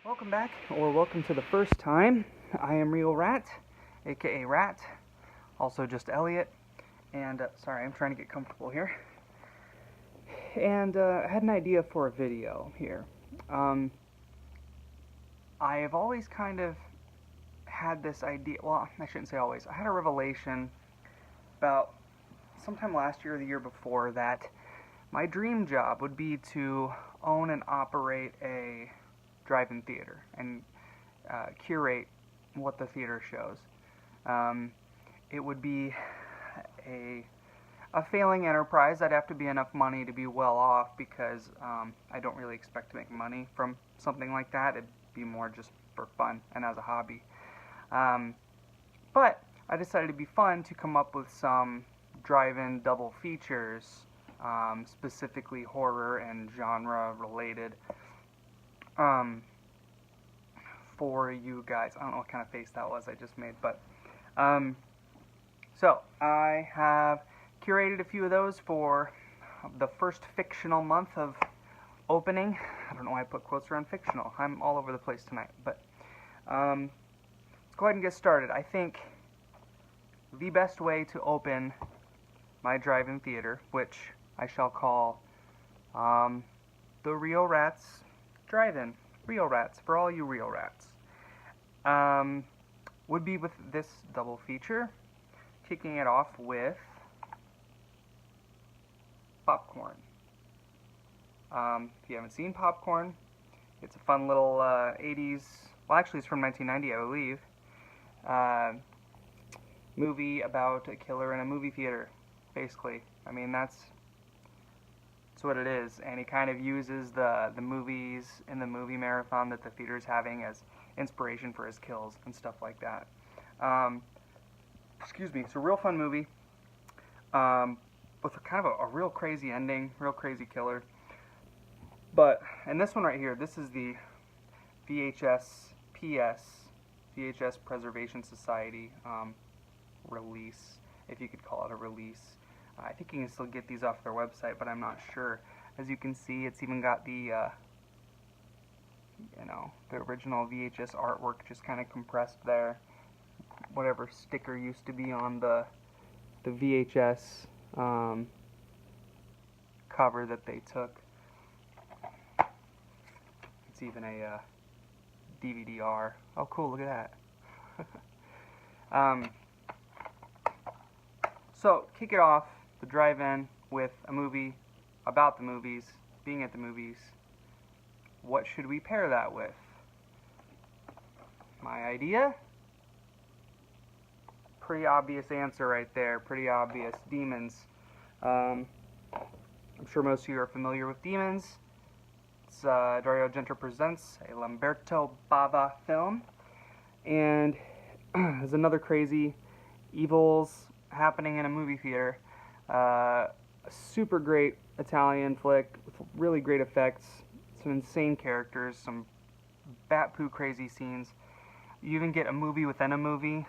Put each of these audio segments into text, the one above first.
Welcome back, or welcome to the first time. I am ReelRat, aka Rat, also just Elliot, and sorry, I'm trying to get comfortable here. And I had an idea for a video here. I have always kind of had this idea, well, I shouldn't say always, I had a revelation about sometime last year or the year before that my dream job would be to own and operate a drive-in theater and curate what the theater shows. It would be a failing enterprise. I'd have to be enough money to be well off because I don't really expect to make money from something like that. It'd be more just for fun and as a hobby. But I decided it'd be fun to come up with some drive-in double features, specifically horror and genre related, for you guys. I don't know what kind of face that was I just made, but so I have curated a few of those for the first fictional month of opening. I don't know why I put quotes around fictional. I'm all over the place tonight, but let's go ahead and get started. I think the best way to open my drive-in theater, which I shall call the ReelRat's Drive-In. ReelRat's, for all you ReelRats. Would be with this double feature, kicking it off with Popcorn. If you haven't seen Popcorn, it's a fun little 80s, well actually it's from 1990 I believe, movie about a killer in a movie theater, basically. I mean, that's what it is, and he kind of uses the movies in the movie marathon that the theater's having as inspiration for his kills and stuff like that. Excuse me, it's a real fun movie, with a kind of a real crazy ending, real crazy killer. But, and this one right here, this is the VHS Preservation Society release, if you could call it a release. I think you can still get these off their website, but I'm not sure. As you can see, it's even got the, the original VHS artwork just kind of compressed there. Whatever sticker used to be on the VHS cover that they took. It's even a DVD-R. Oh, cool! Look at that. So kick it off the drive-in with a movie about the movies, being at the movies. What should we pair that with? My idea? Pretty obvious answer right there. Pretty obvious. Demons. I'm sure most of you are familiar with Demons. It's Dario Argento presents a Lamberto Bava film, and there's another crazy evils happening in a movie theater. A super great Italian flick with really great effects, some insane characters, some bat-poo crazy scenes. You even get a movie within a movie,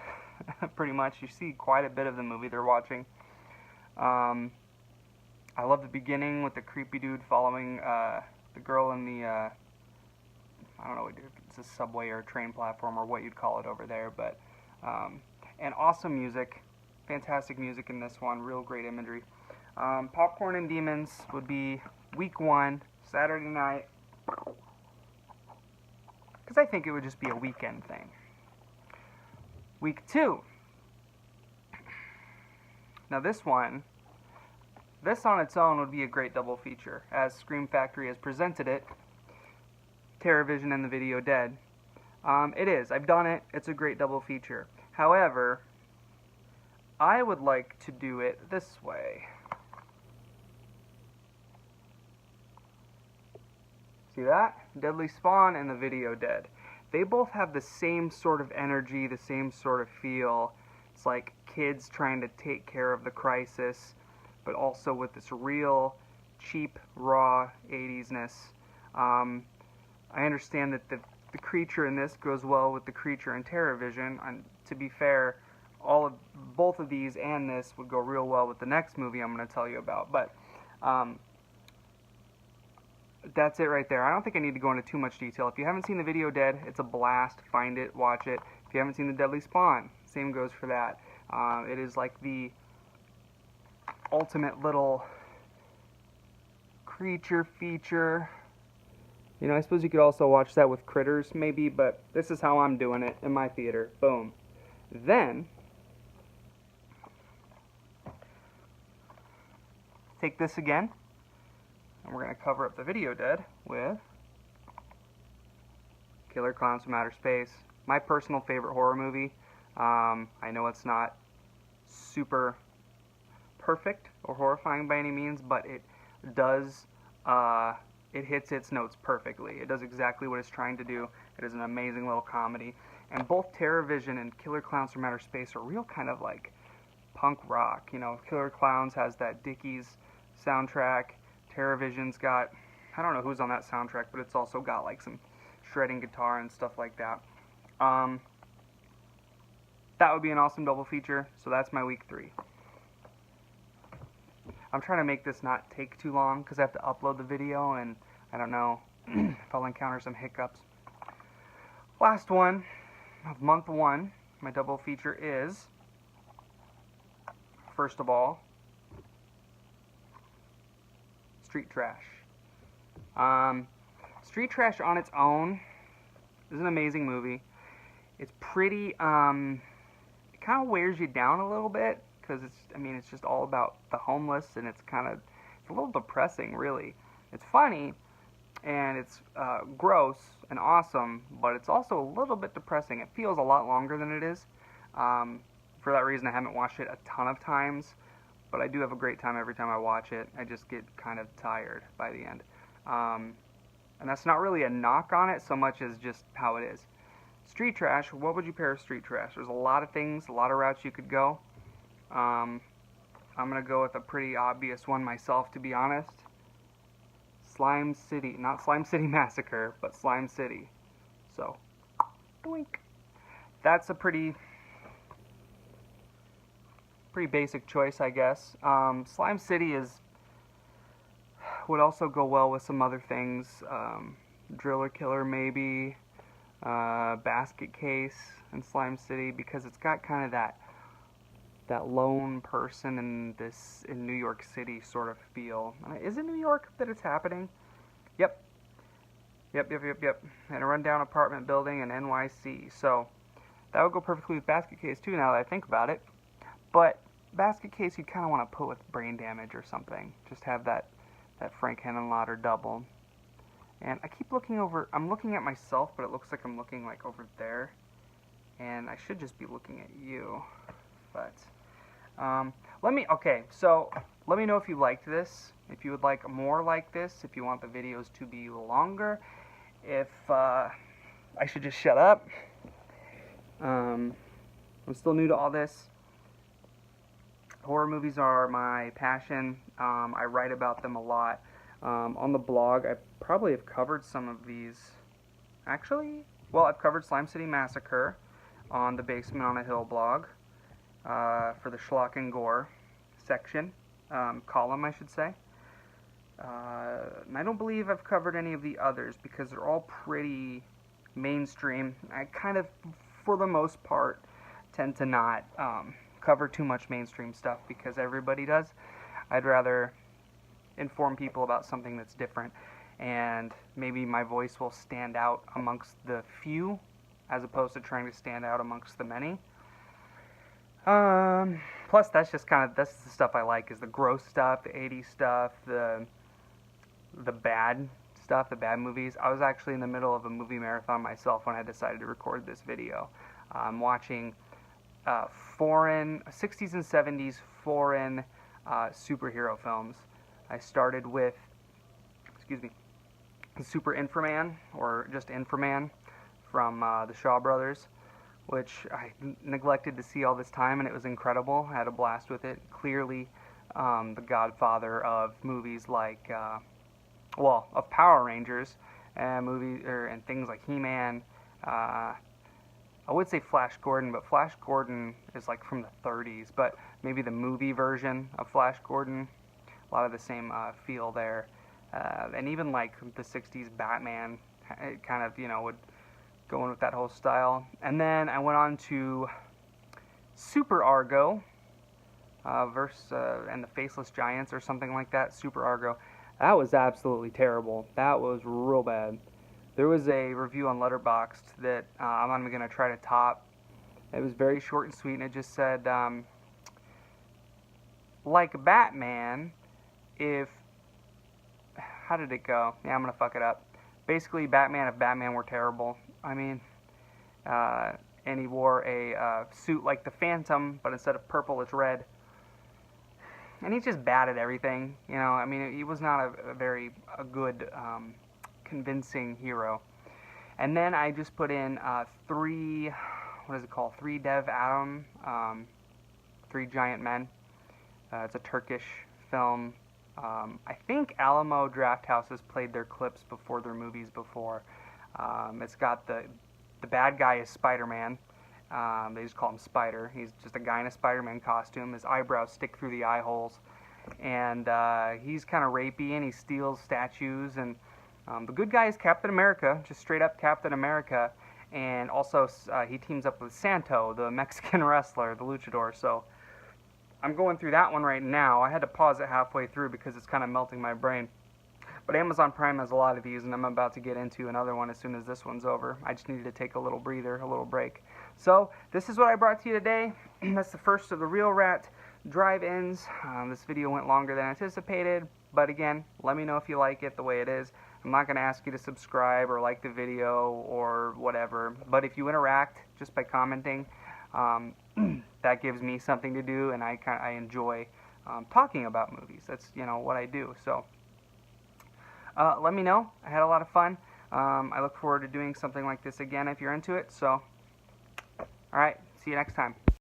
pretty much. You see quite a bit of the movie they're watching. I love the beginning with the creepy dude following the girl in the, I don't know if it's a subway or a train platform or what you'd call it over there, but, and awesome music. Fantastic music in this one, real great imagery. Popcorn and Demons would be week 1, Saturday night, because I think it would just be a weekend thing. Week 2. Now this one, this on its own would be a great double feature, as Scream Factory has presented it, TerrorVision and the Video Dead. It is, I've done it, it's a great double feature. However, I would like to do it this way. See that? Deadly Spawn and the Video Dead. They both have the same sort of energy, the same sort of feel. It's like kids trying to take care of the crisis, but also with this real, cheap, raw 80s-ness. I understand that the creature in this goes well with the creature in TerrorVision, and to be fair, both of these and this would go real well with the next movie I'm going to tell you about. But that's it right there. I don't think I need to go into too much detail. If you haven't seen the video Dead, it's a blast. Find it, watch it. If you haven't seen The Deadly Spawn, same goes for that. It is like the ultimate little creature feature. You know, I suppose you could also watch that with Critters, maybe, but this is how I'm doing it in my theater. Boom. Then, take this again, and we're going to cover up the video Dead with Killer Clowns from Outer Space. My personal favorite horror movie. I know it's not super perfect or horrifying by any means, but it does, it hits its notes perfectly. It does exactly what it's trying to do. It is an amazing little comedy. And both TerrorVision and Killer Clowns from Outer Space are real kind of like punk rock. You know, Killer Clowns has that Dickies soundtrack. TerrorVision's got, I don't know who's on that soundtrack, but it's also got like some shredding guitar and stuff like that. That would be an awesome double feature, so that's my week 3. I'm trying to make this not take too long because I have to upload the video, and I don't know if I'll encounter some hiccups. Last one of month 1, my double feature is, first of all, Street Trash. Street Trash on its own is an amazing movie. It's pretty, it kind of wears you down a little bit, because it's just all about the homeless, and it's a little depressing, really. It's funny, and it's gross and awesome, but it's also a little bit depressing. It feels a lot longer than it is. For that reason, I haven't watched it a ton of times, but I do have a great time every time I watch it. I just get kind of tired by the end. And that's not really a knock on it so much as just how it is. Street Trash, what would you pair with Street Trash? There's a lot of things, a lot of routes you could go. I'm going to go with a pretty obvious one myself, to be honest. Slime City. Not Slime City Massacre, but Slime City. So, doink. That's a pretty basic choice, I guess. Slime City would also go well with some other things. Driller Killer, maybe. Basket Case in Slime City, because it's got kind of that lone person in New York City sort of feel. Is it New York that it's happening? Yep. And a rundown apartment building in NYC. So that would go perfectly with Basket Case too, now that I think about it. But Basket Case you kind of want to put with Brain Damage or something. Just have that Frank Henenlotter double. And I keep looking over, I'm looking at myself, but it looks like I'm looking like over there. And I should just be looking at you. But, let me know if you liked this, if you would like more like this, if you want the videos to be longer, if, I should just shut up. I'm still new to all this. Horror movies are my passion. I write about them a lot. On the blog, I probably have covered some of these. Actually, well, I've covered Slime City Massacre on the Basement on a Hill blog for the Schlock and Gore section, column, I should say. And I don't believe I've covered any of the others because they're all pretty mainstream. I kind of, for the most part, tend to not cover too much mainstream stuff because everybody does. I'd rather inform people about something that's different, and maybe my voice will stand out amongst the few as opposed to trying to stand out amongst the many. Plus that's the stuff I like, is the gross stuff, the 80s stuff, the bad stuff, the bad movies. I was actually in the middle of a movie marathon myself when I decided to record this video. I'm watching foreign 60s and 70s foreign superhero films. I started with, Super Inframan, or just Inframan, from the Shaw Brothers, which I neglected to see all this time, and it was incredible. I had a blast with it. Clearly, the godfather of movies like, of Power Rangers, and things like He-Man. I would say Flash Gordon, but Flash Gordon is like from the 30s, but maybe the movie version of Flash Gordon. A lot of the same feel there. and even like the 60s Batman, it kind of, would go in with that whole style. And then I went on to Super Argo, and the Faceless Giants or something like that. Super Argo. That was absolutely terrible. That was real bad. There was a review on Letterboxd that I'm not going to try to top. It was very short and sweet, and it just said, like Batman, if... How did it go? Yeah, I'm going to fuck it up. Basically, Batman if Batman were terrible. I mean, and he wore a suit like the Phantom, but instead of purple, it's red. And he's just bad at everything, I mean, he was not a very good, convincing hero. And then I just put in three Dev Adam, Three Giant Men. It's a Turkish film. I think Alamo Drafthouse has played their clips before their movies before. It's got the bad guy is Spider-Man. They just call him Spider. He's just a guy in a Spider-Man costume. His eyebrows stick through the eye holes. And he's kind of rapey, and he steals statues. And the good guy is Captain America, just straight up Captain America. And also he teams up with Santo, the Mexican wrestler, the luchador. So I'm going through that one right now. I had to pause it halfway through because it's kind of melting my brain. But Amazon Prime has a lot of these, and I'm about to get into another one as soon as this one's over. I just needed to take a little breather, a little break. So this is what I brought to you today. That's the first of the ReelRat drive-ins. This video went longer than anticipated, but again, let me know if you like it the way it is. I'm not going to ask you to subscribe or like the video or whatever, but if you interact just by commenting, that gives me something to do, and I enjoy talking about movies. That's what I do. So let me know. I had a lot of fun. I look forward to doing something like this again if you're into it. So, alright, see you next time.